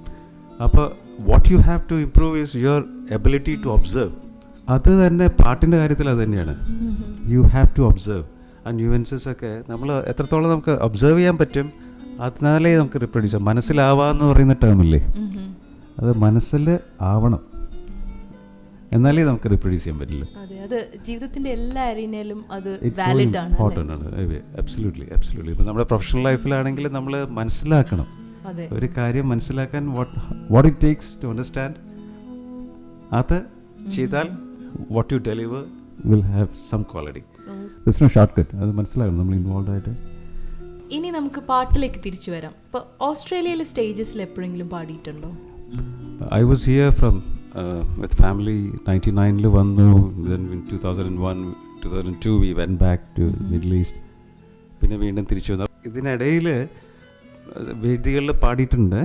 അപ്പോൾ what you have to improve is your ability to observe. അത് തന്നെ പാട്ടിൻ്റെ കാര്യത്തിൽ അത് തന്നെയാണ്. യു ഹാവ് ടു ഒബ്സർവ് ആ ന്യൂവൻസസ് ഒക്കെ നമ്മൾ എത്രത്തോളം നമുക്ക് ഒബ്സർവ് ചെയ്യാൻ പറ്റും അതിനാലേ നമുക്ക് റീപ്രൊഡ്യൂസ് ചെയ്യാം. മനസ്സിലാവാന്ന് പറയുന്ന ടേമില്ലേ, അത് മനസ്സിൽ ആവണം, എന്നാലേ നമുക്ക് റീപ്രൊഡ്യൂസ് ചെയ്യാൻ പറ്റില്ല. അത് ജീവിതത്തിന്റെ എല്ലാ അരീനയിലും അത് വാലിഡ് ആണ്, ഇമ്പോർട്ടൻ്റ് ആണ്. അബ്സല്യൂട്ട്ലി. ഇപ്പോൾ നമ്മുടെ പ്രൊഫഷണൽ ലൈഫിലാണെങ്കിൽ നമ്മൾ മനസ്സിലാക്കണം ഒരു കാര്യം. മനസ്സിലാക്കാൻ what it takes to understand, അത് ചെയ്താൽ what you deliver will have some quality. This no short cut. അത് മനസ്സിലാക്കണം നമ്മൾ ഇൻവോൾവ് ആയിട്ട്. ഇനി നമുക്ക് പാട്ടിലേക്ക് തിരിച്ചു വരാം. ഇപ്പോൾ ഓസ്ട്രേലിയയിലെ സ്റ്റേജസിൽ എപ്പോഴെങ്കിലും പാടിയിട്ടുണ്ടോ? I was here from with family 99 വന്നു. Then in 2001 2002 we went back to Middle East. പിന്നെ വീണ്ടും തിരിച്ചു വന്നു. ഇതിനിടയിൽ വേദികളിൽ പാടിയിട്ടുണ്ട്.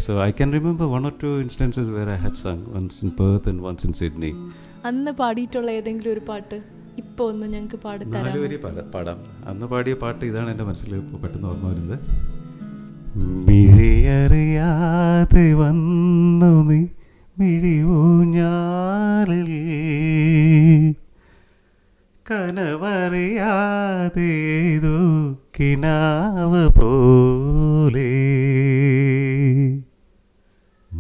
So I can remember one or two instances where I had sung, once in Perth and once in Sydney. അന്ന് പാടിയിട്ടുള്ള ഏതെങ്കിലും ഒരു പാട്ട് ഇപ്പോൾ ഒന്ന് ഞങ്ങൾക്ക് പാടാം. അന്ന് പാടിയ പാട്ട് ഇതാണ് എൻ്റെ മനസ്സിൽ ഇപ്പോൾ പെട്ടെന്ന് ഓർമ്മ വരുന്നത്. മിഴിയറിയാതെ വന്നു നീ മിഴിവൂഞ്ഞാലിൽ, കനവറിയാതേതോ കിനാവ് പോലെ,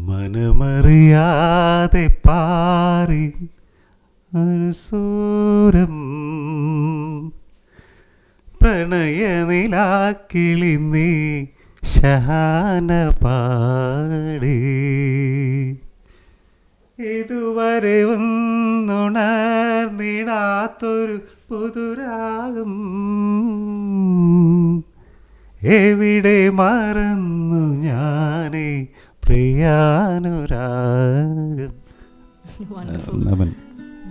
മനമറിയാതെ പാറി ഒരു സൂരം, പ്രണയനിലാക്കിളി നീ ഷഹാന പാടി, ഇതുവരെ ഒന്നുണർന്നിടാത്തൊരു പുതുരാഗം, എവിടെ മറന്നു ഞാനേ പ്രിയാനുരാഗം.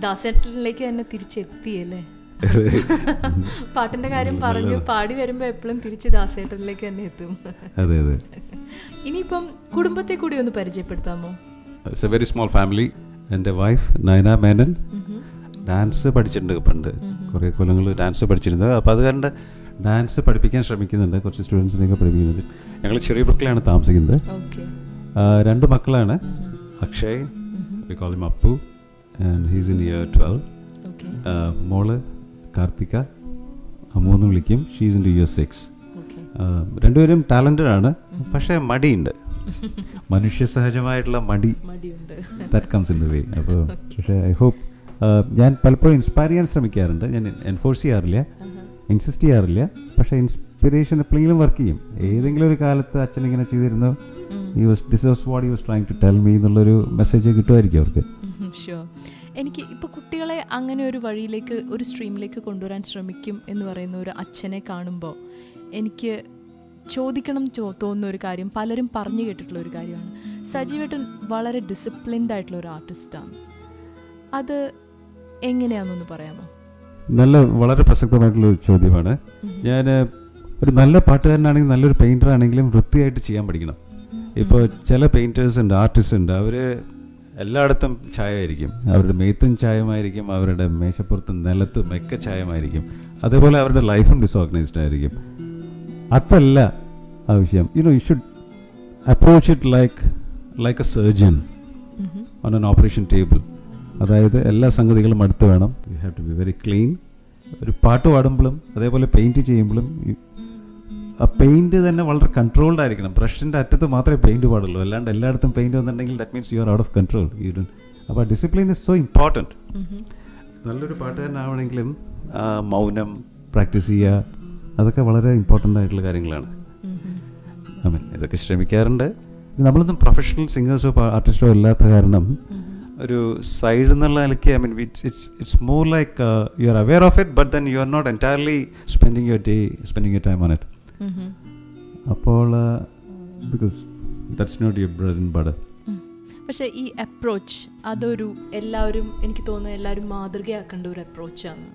ദാസേട്ടനിലേക്ക് തന്നെ തിരിച്ചെത്തിയല്ലേ? പാട്ടിന്റെ കാര്യം പറഞ്ഞു പാടി വരുമ്പോ എപ്പോഴും തിരിച്ച് ദാസേട്ടനിലേക്ക് തന്നെ എത്തും. അതെ അതെ. ഇനിയിപ്പം കുടുംബത്തെ കൂടി ഒന്ന് പരിചയപ്പെടുത്താമോ? It's a very small family. എൻ്റെ വൈഫ് നയന മേനൻ ഡാൻസ് പഠിച്ചിട്ടുണ്ട് പണ്ട്, കുറേ കൊല്ലങ്ങൾ ഡാൻസ് പഠിച്ചിരുന്നത്. അപ്പോൾ അത് കാരണം ഡാൻസ് പഠിപ്പിക്കാൻ ശ്രമിക്കുന്നുണ്ട്, കുറച്ച് സ്റ്റുഡൻസിനെയൊക്കെ പഠിപ്പിക്കുന്നുണ്ട്. ഞങ്ങൾ ചെറിയബ്രക്കിലാണ് താമസിക്കുന്നത്. 2 മക്കളാണ്, Akshay, we call him Appu, and he's in year 12. മോള് കാർത്തിക, അമ്മൂന്ന് വിളിക്കും, ഷീസ് ഇൻ ഇയർ 6. രണ്ടുപേരും ടാലൻറ്റഡ് ആണ്, പക്ഷേ മടിയുണ്ട്, മനുഷ്യ സഹജമായിട്ടുള്ള മടി, that comes in the way. അപ്പോൾ പക്ഷേ ഐ ഹോപ്പ്, ഞാൻ പലപ്പോഴും ഇൻസ്പയർ ചെയ്യാൻ ശ്രമിക്കാറുണ്ട്. ഞാൻ എൻഫോഴ്സ് ചെയ്യാറില്ല, ഇൻസിസ്റ്റ് ചെയ്യാറില്ല, പക്ഷേ ഇൻസ്പിറേഷൻ എപ്പോഴെങ്കിലും വർക്ക് ചെയ്യും. ഏതെങ്കിലും ഒരു കാലത്ത് അച്ഛൻ ഇങ്ങനെ ചെയ്തിരുന്നു, this was what he was trying to tell me എന്നുള്ളൊരു മെസ്സേജ് കിട്ടുമായിരിക്കും അവർക്ക്. ഷുവർ. എനിക്ക് ഇപ്പോൾ കുട്ടികളെ അങ്ങനെ ഒരു വഴിയിലേക്ക്, ഒരു സ്ട്രീമിലേക്ക് കൊണ്ടുവരാൻ ശ്രമിക്കും എന്ന് പറയുന്ന ഒരു അച്ഛനെ കാണുമ്പോൾ എനിക്ക് ചോദിക്കണം തോന്നുന്ന ഒരു കാര്യം, പലരും പറഞ്ഞു കേട്ടിട്ടുള്ള ഒരു കാര്യമാണ്, സജീവേട്ടൻ വളരെ ഡിസിപ്ലിൻഡ് ആയിട്ടുള്ള ഒരു ആർട്ടിസ്റ്റാണ്. അത് എങ്ങനെയാണെന്നൊന്ന് പറയാമോ? വളരെ പ്രസക്തമായിട്ടുള്ളൊരു ചോദ്യമാണ്. ഞാൻ ഒരു നല്ല പാട്ടുകാരനാണെങ്കിലും നല്ലൊരു പെയിൻറ്റർ ആണെങ്കിലും വൃത്തിയായിട്ട് ചെയ്യാൻ പഠിക്കണം. ഇപ്പോൾ ചില പെയിൻറ്റേഴ്സ് ഉണ്ട്, ആർട്ടിസ്റ്റ് ഉണ്ട്, അവർ എല്ലായിടത്തും ചായമായിരിക്കും, അവരുടെ മേത്തും ചായമായിരിക്കും, അവരുടെ മേശപ്പുറത്തും നിലത്തും ഒക്കെ ചായമായിരിക്കും. അതേപോലെ അവരുടെ ലൈഫും ഡിസോർഗനൈസ്ഡ് ആയിരിക്കും. അതല്ല ആവശ്യം. You should approach it like a surgeon on an operation table. അതായത് എല്ലാ സംഗതികളും അടുത്ത് വേണം. You have to be very clean. ഒരു പാട്ട് പാടുമ്പോഴും അതേപോലെ പെയിൻറ്റ് ചെയ്യുമ്പോഴും ആ പെയിൻറ്റ് തന്നെ വളരെ കൺട്രോൾഡ് ആയിരിക്കണം. ബ്രഷിൻ്റെ അറ്റത്ത് മാത്രമേ പെയിൻറ്റ് പാടുള്ളൂ, അല്ലാണ്ട് എല്ലായിടത്തും പെയിൻറ്റ് വന്നിട്ടുണ്ടെങ്കിൽ that means you are out of control. അപ്പോൾ ഡിസിപ്ലിൻ ഇസ് സോ ഇമ്പോർട്ടൻറ്റ്. നല്ലൊരു പാട്ടുകാരനാവണമെങ്കിലും മൗനം പ്രാക്ടീസ് ചെയ്യുക, അതൊക്കെ വളരെ ഇമ്പോർട്ടൻ്റ് ആയിട്ടുള്ള കാര്യങ്ങളാണ്. ഇതൊക്കെ ശ്രമിക്കാറുണ്ട്. നമ്മളൊന്നും പ്രൊഫഷണൽ സിംഗേഴ്സോ ആർട്ടിസ്റ്റോ അല്ലാത്ത കാരണം ഒരു സൈഡിൽ നിന്നുള്ള നിലയ്ക്ക് it's more like you are aware of it, but then you are not entirely spending your time on it. അപ്പോൾ because that's not your bread and butter. പക്ഷേ ഈ അപ്രോച്ച് അതൊരു എല്ലാവരും, എനിക്ക് തോന്നുന്നു എല്ലാവരും മാതൃകയാക്കേണ്ട ഒരു അപ്രോച്ചാണ്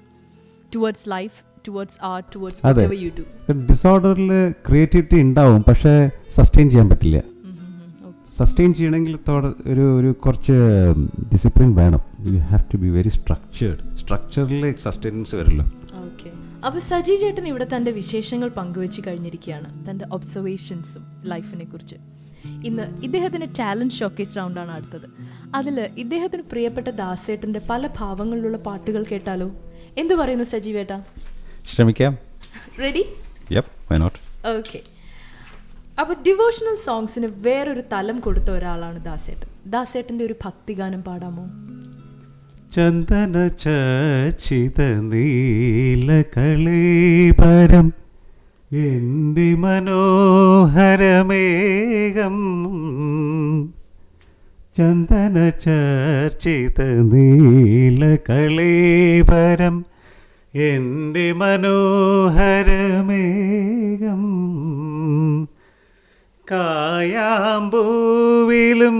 towards life, towards art, towards whatever you do. ഡിസോർഡറിൽ ക്രിയേറ്റിവിറ്റി ഉണ്ടാവും, പക്ഷേ സസ്റ്റെയിൻ ചെയ്യാൻ പറ്റില്ല. സസ്റ്റെയിൻ ചെയ്യണമെങ്കിൽ ഒരു കുറച്ച് ഡിസിപ്ലിൻ വേണം. You have to be very സ്ട്രക്ചറിൽ സസ്റ്റെയിൻസ് വരുമല്ലോ. ഓക്കെ. അപ്പോൾ സജീവ് ചേട്ടൻ ഇവിടെ തൻ്റെ വിശേഷങ്ങൾ പങ്കുവെച്ച് കഴിഞ്ഞിരിക്കുകയാണ്, തൻ്റെ ഒബ്സർവേഷൻസും ലൈഫിനെ കുറിച്ച്. ഇന്ന് ഇദ്ദേഹത്തിൻ്റെ ടാലൻറ്റ് ഷോക്കേസ് റൗണ്ടാണ് അടുത്തത്. അതിൽ ഇദ്ദേഹത്തിന് പ്രിയപ്പെട്ട ദാസേട്ടൻ്റെ പല ഭാവങ്ങളിലുള്ള പാട്ടുകൾ കേട്ടാലോ? എന്തു പറയുന്നു സജീവേട്ടാ? ശ്രമിക്കാം. Ready? Yep, why not. Okay. അപ്പോൾ ഡിവോഷണൽ സോങ്സിന് വേറൊരു തലം കൊടുത്ത ഒരാളാണ് ദാസേട്ടൻ. ദാസേട്ടൻ്റെ ഒരു ഭക്തിഗാനം പാടാമോ? ചന്ദന ചർച്ചിത നീലകളീപരം എൻ്റെ മനോഹരമേഘം, ചന്ദന ചർച്ചിത നീലകളീപരം എൻ്റെ മനോഹരമേഘം, കായാമ്പൂവിലും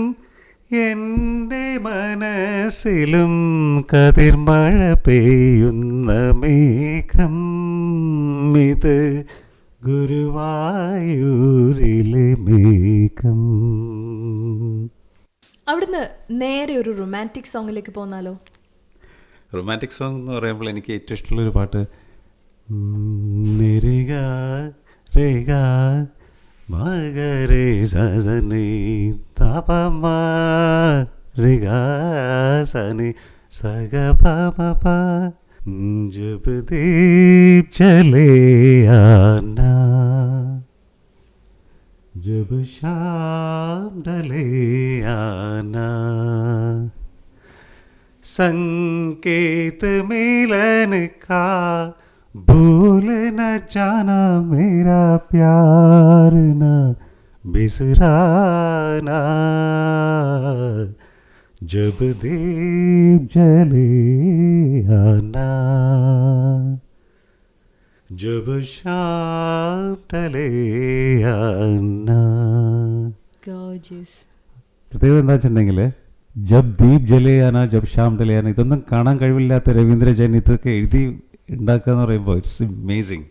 എൻ്റെ മനസ്സിലും കതിർമഴ പെയ്യുന്ന മേഘം, ഇത് ഗുരുവായൂരിലെ മേഘം. അവിടുന്ന് നേരെ ഒരു റൊമാൻറ്റിക് സോങ്ങിലേക്ക് പോന്നാലോ? റൊമാൻറ്റിക് സോങ് എന്ന് പറയുമ്പോൾ എനിക്ക് ഏറ്റവും ഇഷ്ടമുള്ളൊരു പാട്ട് നിരിക രേഖ മകരേ സനി തപമ രേഖ സനി സഗ പമ ജബ് ദീപ് ചലേ ആना जब शाम ढले आना, संकेत मिलन का भूल न जाना, मेरा प्यार न बिसराना, जब दीप जले आना, जब शाम ढले आना. Gorgeous. പ്രത്യേകത എന്താ വെച്ചിട്ടുണ്ടെങ്കിൽ ജബ് ദീപ് ജലയാന ജബ് ശ്യാം ഡലയാന, ഇതൊന്നും കാണാൻ കഴിവില്ലാത്ത രവീന്ദ്ര ജൈൻ ഇതൊക്കെ എഴുതി ഉണ്ടാക്കുക എന്ന് പറയുമ്പോൾ ഇറ്റ്സ് അമേസിങ്.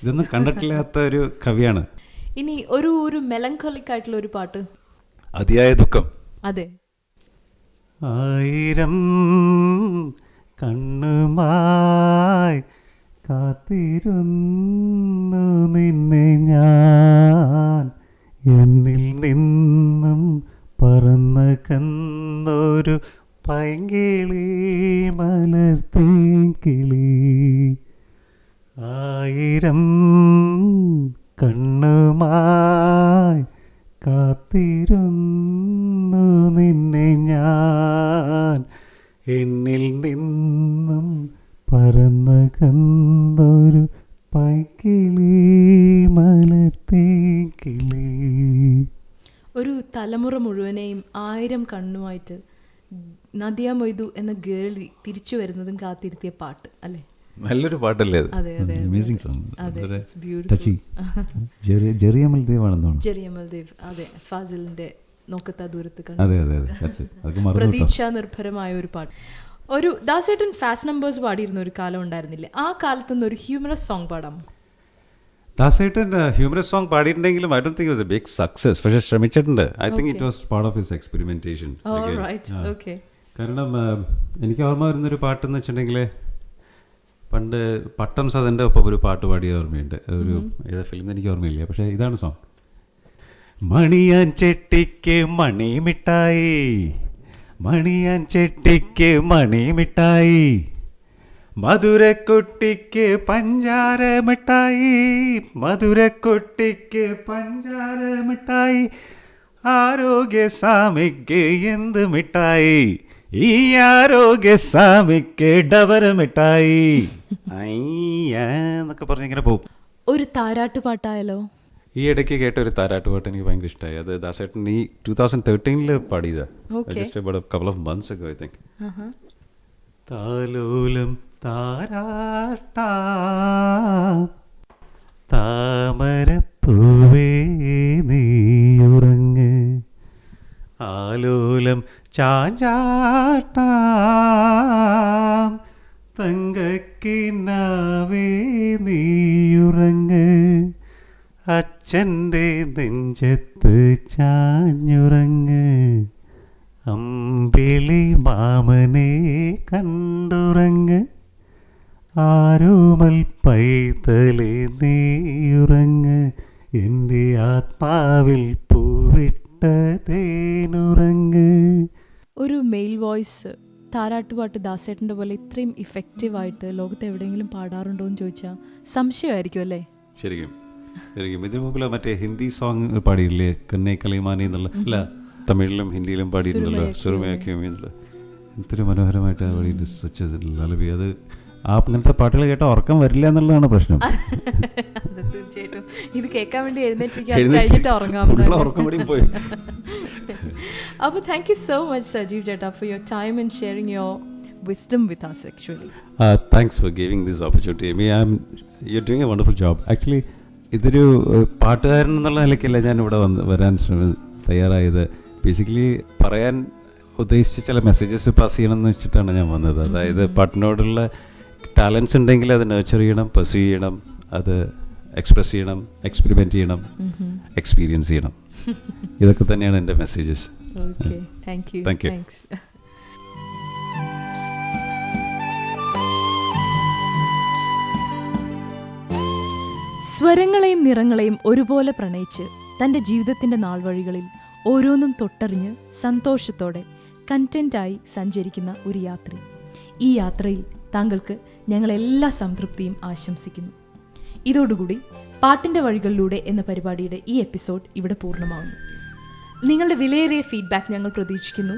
ഇതൊന്നും കണ്ടിട്ടില്ലാത്ത ഒരു കവിയാണ്. ഇനി ഒരു മെലങ്കോളിക് ആയിട്ടുള്ള ഒരു പാട്ട്, അതിയായ ദുഃഖം. അതെ. ആയിരം കണ്ണുമായി കാത്തിരുന്നു നിന്നെ ഞാൻ, എന്നിൽ നിന്നും പറന്ന കന്നൊരു പൈങ്കിളി മലർത്തേങ്കിളി. ആയിരം കണ്ണുമായി കാത്തിരുന്നു നിന്നെ ഞാൻ, എന്നിൽ നിന്നും പറന്ന കന്നൊരു പൈങ്കിളി മലർത്തേങ്കിളി. ഒരു തലമുറ മുഴുവനെയും 1000 കണ്ണുമായിട്ട് നദിയ മൊയ്തു എന്ന ഗേളി തിരിച്ചു വരുന്നതും കാത്തിരുത്തിയ പാട്ട് അല്ലേ? നല്ലൊരു പാട്ടല്ലേ? Amazing song. ജെറി അമൽദേവ് ആണെന്നോ? ജെറി അമൽദേവ്, അതെ. ഫാസിലിന്റെ നോക്കത്താ ദൂരത്ത് കണ്ടു. അതെ അതെ, പ്രതീക്ഷ നിർഭരമായ ഒരു പാട്ട്. ഒരു ദാസേട്ടൻ ഫാസ്റ്റ് നമ്പേഴ്സ് പാടിയിരുന്ന ഒരു കാലം ഉണ്ടായിരുന്നില്ലേ? ആ കാലത്തുനിന്ന് ഒരു ഹ്യൂമറസ് സോങ് പാടാമോ? ദാസേട്ടൻ ഹ്യൂമറസ് സോങ് പാടിയിട്ടുണ്ടെങ്കിലും I don't think it was a big success. പക്ഷേ ശ്രമിച്ചിട്ടുണ്ട്. I think it was part of his experimentation. കാരണം എനിക്ക് ഓർമ്മ വരുന്നൊരു പാട്ടെന്ന് വെച്ചിട്ടുണ്ടെങ്കിൽ, പണ്ട് പട്ടം സദൻ്റെ ഒപ്പം ഒരു പാട്ട് പാടിയ ഓർമ്മയുണ്ട്. ഒരു ഏതാ ഫിലിം എനിക്ക് ഓർമ്മയില്ല, പക്ഷേ ഇതാണ് സോങ്. മണിയാൻ ചെട്ടിക്ക് മണിമിഠായി, മണിയാൻ ചെട്ടിക്ക് മണിമിഠായി, മധുരക്കുട്ടിക്ക് പഞ്ചാര മിഠായി, മധുരക്കുട്ടിക്ക് പഞ്ചാര മിഠായി, ആരോഗ്യസ്വാമിക്ക് എന്ത് മിഠായി, ഈ ആരോഗ്യസ്വാമിക്ക് ഡബർ മിഠായി എന്നൊക്കെ പറഞ്ഞിങ്ങനെ പോകും. ഒരു താരാട്ട് പാട്ടായാലോ? ഈ ഇടയ്ക്ക് കേട്ട ഒരു താരാട്ട് പാട്ട് എനിക്ക് ഭയങ്കര ഇഷ്ടമായി. അത് ദാസേട്ടൻ ഈ 2013 പാടിയതാ. Just about a couple of months ago, I think. താലോലം താരാട്ടാം താമരപ്പൂവേ നീയുറങ്ങ്, ആലോലം ചാഞ്ചാട്ടാം തങ്കക്കിനാവേ നീയുറങ്ങ്, അച്ഛൻ്റെ നെഞ്ചത്ത് ചാഞ്ഞുറങ്ങ്, അമ്പിളി മാമനെ കണ്ടുറങ്ങ്, ആരോമൽ പൈതലേ നീയുറങ്ങ്, എൻ്റെ ആത്മാവിൽ പൂവിട്ട തേനുറങ്ങ്. ഒരു മെയിൽ വോയിസ് താരാട്ടുപാട്ട് ദാസേട്ടൻ്റെ പോലെ ഇത്രയും ഇഫക്റ്റീവായിട്ട് ലോകത്ത് എവിടെയെങ്കിലും പാടാറുണ്ടോ എന്ന് ചോദിച്ചാൽ സംശയമായിരിക്കും അല്ലേ? ശരിക്കും ശരിക്കും ഇതിനു മുമ്പിൽ മറ്റേ ഹിന്ദി സോങ് പാടിയില്ലേ, കന്നേ കലൈമാനി എന്നുള്ള, അല്ല തമിഴിലും ഹിന്ദിയിലും പാടിയിരുന്നല്ലോ, സുറുമയാക്കിയമി എന്നുള്ള. എന്തൊരു മനോഹരമായിട്ട് പാടിയിട്ട് സ്വച്ഛ ലലബി. അത് അങ്ങനത്തെ പാട്ടുകൾ കേട്ടാൽ ഉറക്കം വരില്ല എന്നുള്ളതാണ് പ്രശ്നം. തീർച്ചയായിട്ടും ഇത് കേൾക്കാൻ വേണ്ടി എഴുന്നേറ്റ് ഉറങ്ങാം. അപ്പോൾ thank you so much Sajeev ചേട്ടാ for your time and sharing your wisdom with us actually. Thanks for giving this opportunity. You're doing a wonderful job. Actually, ഇതൊരു പാട്ടുകാരൻ എന്നുള്ള നിലയ്ക്കല്ല ഞാൻ ഇവിടെ വരാൻ തയ്യാറായത്. ബേസിക്കലി പറയാൻ ഉദ്ദേശിച്ച ചില മെസ്സേജസ് പാസ് ചെയ്യണം എന്ന് വെച്ചിട്ടാണ് ഞാൻ വന്നത്. അതായത് പാട്ടിനോടുള്ള ടാലൻസ് ഉണ്ടെങ്കിൽ അത് നർച്ചർ ചെയ്യണം, പെർസ്യൂ ചെയ്യണം, അത് എക്സ്പ്രസ് ചെയ്യണം, എക്സ്പെരിമെൻറ്റ് ചെയ്യണം, എക്സ്പീരിയൻസ് ചെയ്യണം. ഇതൊക്കെ തന്നെയാണ് എൻ്റെ മെസ്സേജസ്. Thank you. സ്വരങ്ങളെയും നിറങ്ങളെയും ഒരുപോലെ പ്രണയിച്ച് തൻ്റെ ജീവിതത്തിൻ്റെ നാൾവഴികളിൽ ഓരോന്നും തൊട്ടറിഞ്ഞ് സന്തോഷത്തോടെ കണ്ടന്റായി സഞ്ചരിക്കുന്ന ഒരു യാത്രി. ഈ യാത്രയിൽ താങ്കൾക്ക് ഞങ്ങളെല്ലാ സംതൃപ്തിയും ആശംസിക്കുന്നു. ഇതോടുകൂടി പാട്ടിൻ്റെ വഴികളിലൂടെ എന്ന പരിപാടിയുടെ ഈ എപ്പിസോഡ് ഇവിടെ പൂർണ്ണമാകുന്നു. നിങ്ങളുടെ വിലയേറിയ ഫീഡ്ബാക്ക് ഞങ്ങൾ പ്രതീക്ഷിക്കുന്നു.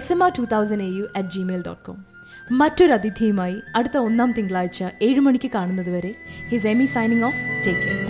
smr2000au@gmail.com. മറ്റൊരു അതിഥിയുമായി അടുത്ത 1-ാം തിങ്കളാഴ്ച 7 മണിക്ക് കാണുന്നതുവരെ his Amy signing off. Take care.